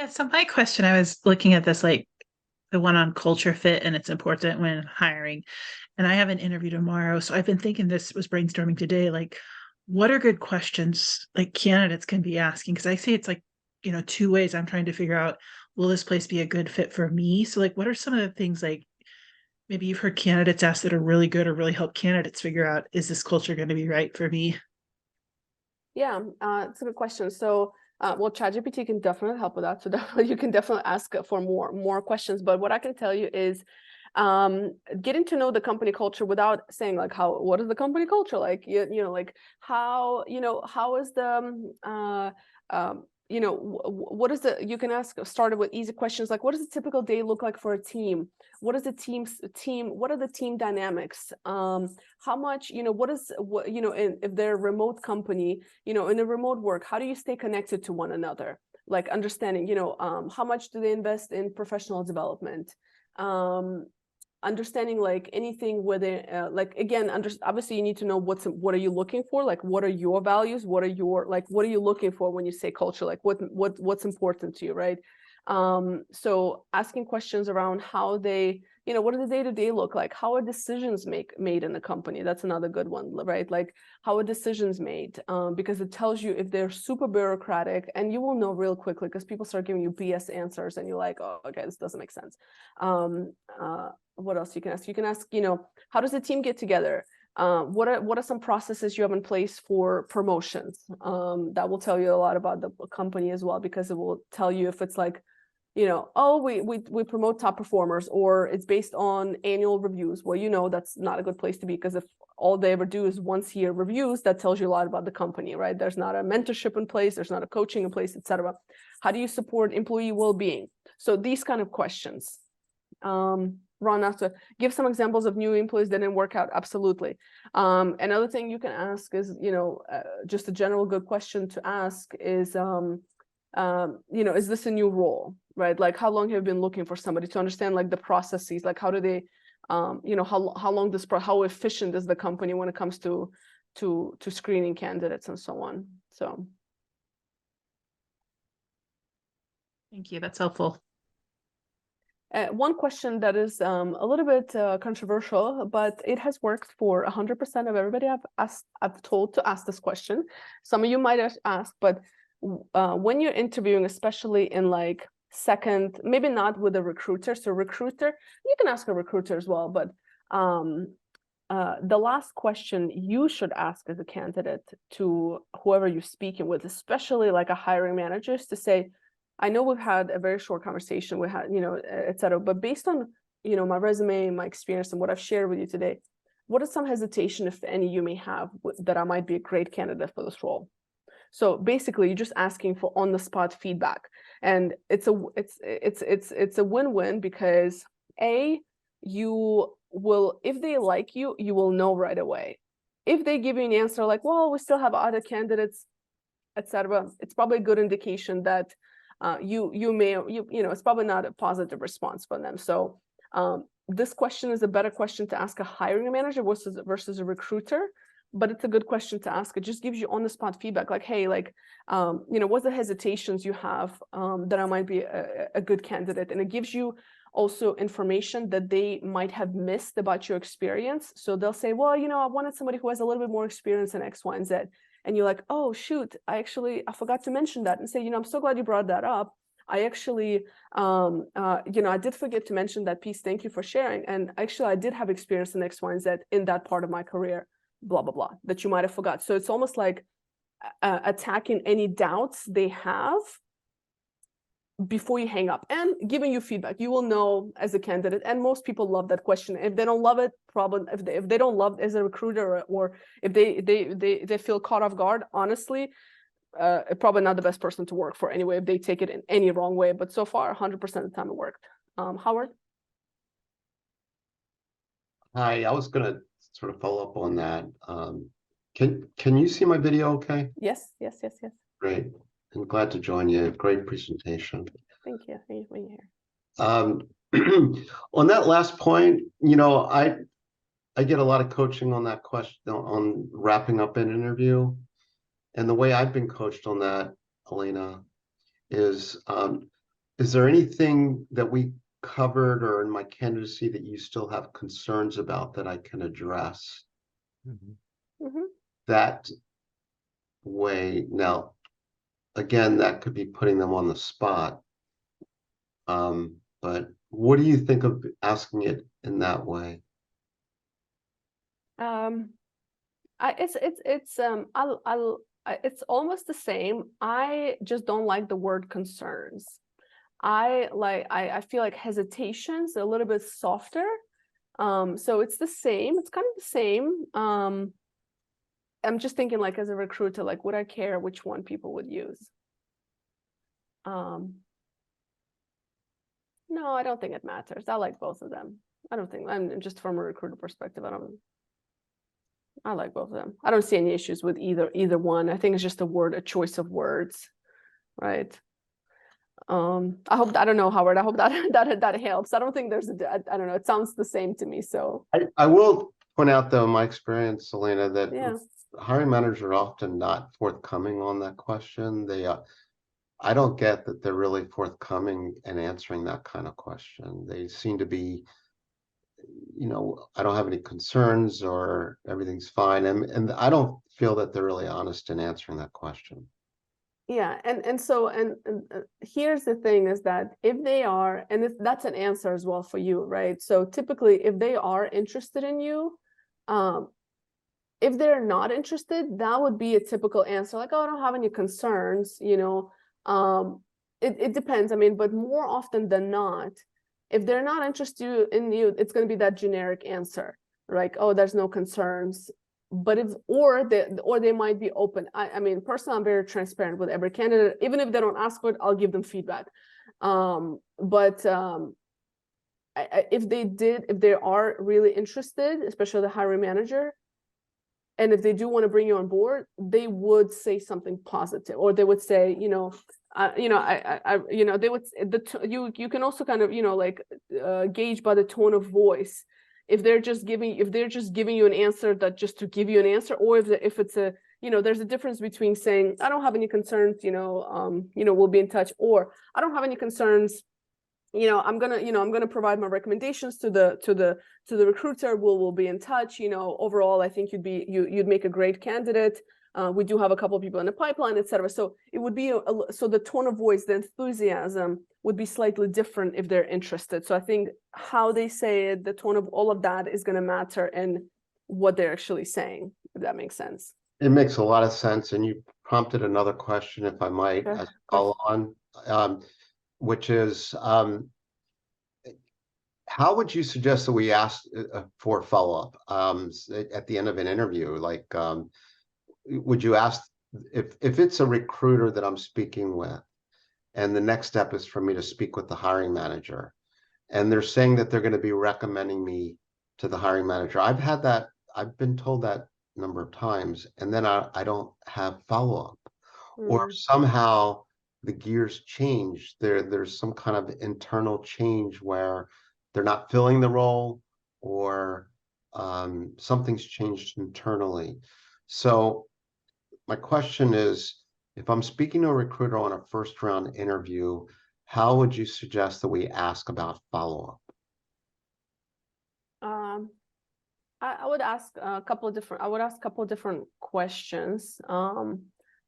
Yeah, so my question, I was looking at this like the one on culture fit and it's important when hiring. And I have an interview tomorrow. So I've been thinking this was brainstorming today, like what are good questions like candidates can be asking? Because I see it's like, two ways I'm trying to figure out, will this place be a good fit for me? So like what are some of the things like maybe you've heard candidates ask that are really good or really help candidates figure out, is this culture going to be right for me? Yeah, it's a good question. So, well, ChatGPT can definitely help with that. So definitely, you can definitely ask for more questions. But what I can tell you is, getting to know the company culture without saying like what is the company culture like? Like how is the what is the you can ask started with easy questions like what does a typical day look like for a team? What is the team? What are the team dynamics? How much what is what if they're a remote company, in a remote work, how do you stay connected to one another? Like understanding, how much do they invest in professional development? Understanding like anything where they like again obviously you need to know what are you looking for, like what are your values, what are your like what are you looking for when you say culture, like what's important to you, right? So asking questions around how they what does the day-to-day look like, how are decisions made in the company, that's another good one, right? Like how are decisions made, because it tells you if they're super bureaucratic, and you will know real quickly because people start giving you BS answers and you're like, oh, okay, this doesn't make sense. um, what else you can ask? You can ask, how does the team get together? What are some processes you have in place for promotions? That will tell you a lot about the company as well, because it will tell you if it's like, oh, we promote top performers, or it's based on annual reviews. Well, that's not a good place to be, because if all they ever do is once a year reviews, that tells you a lot about the company, right? There's not a mentorship in place, there's not a coaching in place, etc. How do you support employee well-being? So these kind of questions. Ron asked to give some examples of new employees that didn't work out. Absolutely. Another thing you can ask is, just a general good question to ask is, is this a new role, right? Like how long have you been looking for somebody, to understand like the processes, like how do they, how efficient is the company when it comes to screening candidates and so on. So. Thank you. That's helpful. One question that is a little bit controversial, but it has worked for 100% of everybody I've told to ask this question. Some of you might have asked, but when you're interviewing, especially in like second, maybe not with a recruiter. So recruiter, you can ask a recruiter as well, but the last question you should ask as a candidate to whoever you're speaking with, especially like a hiring manager, is to say, I know we've had a very short conversation, we had, et cetera, but based on, my resume, my experience, and what I've shared with you today, what is some hesitation, if any, you may have that I might be a great candidate for this role? So basically, you're just asking for on-the-spot feedback, and it's a win-win, because you will, if they like you, you will know right away. If they give you an answer like, well, we still have other candidates, etc., it's probably a good indication that it's probably not a positive response from them. So this question is a better question to ask a hiring manager versus a recruiter, but it's a good question to ask. It just gives you on the spot feedback, like, hey, like, what's the hesitations you have that I might be a good candidate, and it gives you also information that they might have missed about your experience. So they'll say, well, I wanted somebody who has a little bit more experience in X, Y, and Z. And you're like, oh, shoot, I forgot to mention that, and say, I'm so glad you brought that up. I actually, I did forget to mention that piece. Thank you for sharing. And actually, I did have experience in X, Y, and Z in that part of my career, blah, blah, blah, that you might have forgot. So it's almost like attacking any doubts they have before you hang up and giving you feedback. You will know as a candidate, and most people love that question. If they don't love it, probably if they don't love as a recruiter, or if they feel caught off guard, honestly, probably not the best person to work for anyway, if they take it in any wrong way. But so far, 100% of the time it worked. Howard? Hi, I was gonna sort of follow up on that. Can you see my video okay? Yes, yes, yes, yes. Great. I'm glad to join you. Great presentation. Thank you. Thank you for being here. On that last point, I get a lot of coaching on that question, on wrapping up an interview. And the way I've been coached on that, Elena, is Is there anything that we covered or in my candidacy that you still have concerns about that I can address that way? Now, again, that could be putting them on the spot. But what do you think of asking it in that way? It's almost the same. I just don't like the word concerns. I feel like hesitation's a little bit softer. So it's the same. It's kind of the same. I'm just thinking, like, as a recruiter, like, would I care which one people would use? No, I don't think it matters. I like both of them. I don't think, I'm just from a recruiter perspective, I like both of them. I don't see any issues with either one. I think it's just a choice of words, right? I don't know, Howard. I hope that helps. I don't think there's I don't know. It sounds the same to me. So I will point out, though, in my experience, Elena, that yeah, hiring managers are often not forthcoming on that question. I don't get that they're really forthcoming in answering that kind of question. They seem to be, I don't have any concerns or everything's fine. And I don't feel that they're really honest in answering that question. yeah, and so here's the thing is that if they are, and that's an answer as well for you, right? So typically, if they are interested in you, if they're not interested, that would be a typical answer, like, oh, I don't have any concerns, it depends. I mean, but more often than not, if they're not interested in you, it's going to be that generic answer, like, oh, there's no concerns. But or they might be open. I mean, personally, I'm very transparent with every candidate. Even if they don't ask for it, I'll give them feedback. If they are really interested, especially the hiring manager, and if they do want to bring you on board, they would say something positive, or they would say, they would, you can also kind of, gauge by the tone of voice. If they're just giving you an answer that just to give you an answer, or if it's a, there's a difference between saying, I don't have any concerns, we'll be in touch, or I don't have any concerns, I'm gonna provide my recommendations to the recruiter. We'll be in touch. Overall, I think you'd make a great candidate. We do have a couple of people in the pipeline, etc. So it would be so the tone of voice, the enthusiasm would be slightly different if they're interested. So I think how they say it, the tone of all of that is going to matter in what they're actually saying, if that makes sense. It makes a lot of sense. And you prompted another question, if I might, Okay. as a follow on, which is, how would you suggest that we ask for follow-up at the end of an interview? Like, would you ask if it's a recruiter that I'm speaking with, and the next step is for me to speak with the hiring manager, and they're saying that they're going to be recommending me to the hiring manager? I've been told that a number of times, and then I don't have follow-up, or somehow the gears change. There's some kind of internal change where they're not filling the role, or something's changed internally. So my question is, if I'm speaking to a recruiter on a first round interview, how would you suggest that we ask about follow-up? I would ask a couple of different questions.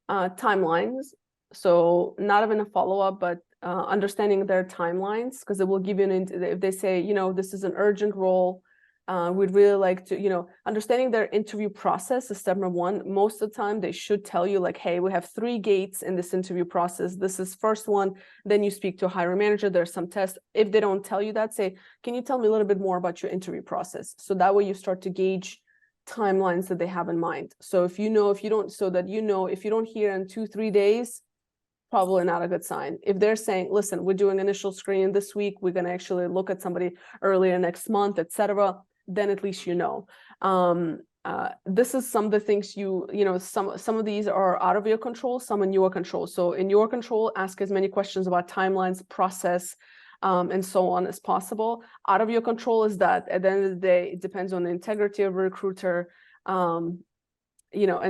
Timelines. So not even a follow-up, but understanding their timelines, because it will give you if they say, this is an urgent role, we'd really like to, understanding their interview process is step number one. Most of the time they should tell you, like, hey, we have 3 gates in this interview process. This is first one. Then you speak to a hiring manager. There's some tests. If they don't tell you that, say, can you tell me a little bit more about your interview process? So that way you start to gauge timelines that they have in mind. So if you don't hear in 2-3 days, probably not a good sign. If they're saying, listen, we're doing initial screening this week, we're going to actually look at somebody earlier next month, etc., then at least this is some of the things some of these are out of your control, some in your control. So in your control, ask as many questions about timelines, process, and so on as possible. Out of your control is that at the end of the day, it depends on the integrity of a recruiter, and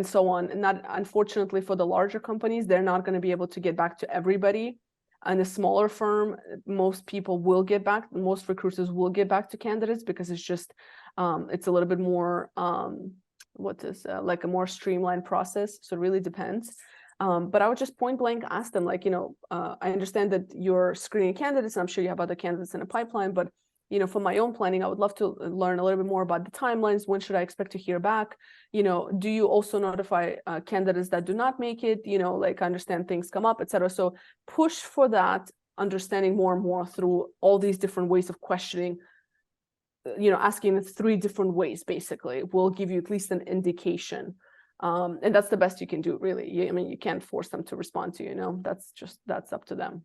so on. And not, unfortunately, for the larger companies, they're not going to be able to get back to everybody. In a smaller firm, most people will get back, most recruiters will get back to candidates because it's just, it's a little bit more, like a more streamlined process. So it really depends. But I would just point blank ask them, like, I understand that you're screening candidates, and I'm sure you have other candidates in the pipeline, but for my own planning, I would love to learn a little bit more about the timelines. When should I expect to hear back? Do you also notify candidates that do not make it? Like, I understand things come up, etc. So push for that understanding more and more through all these different ways of questioning. Asking 3 different ways basically will give you at least an indication. And that's the best you can do, really. You can't force them to respond to you. That's up to them.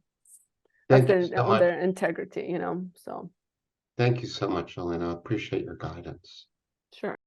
Thank That's you so on much. their integrity. So. Thank you so much, Elena. I appreciate your guidance. Sure.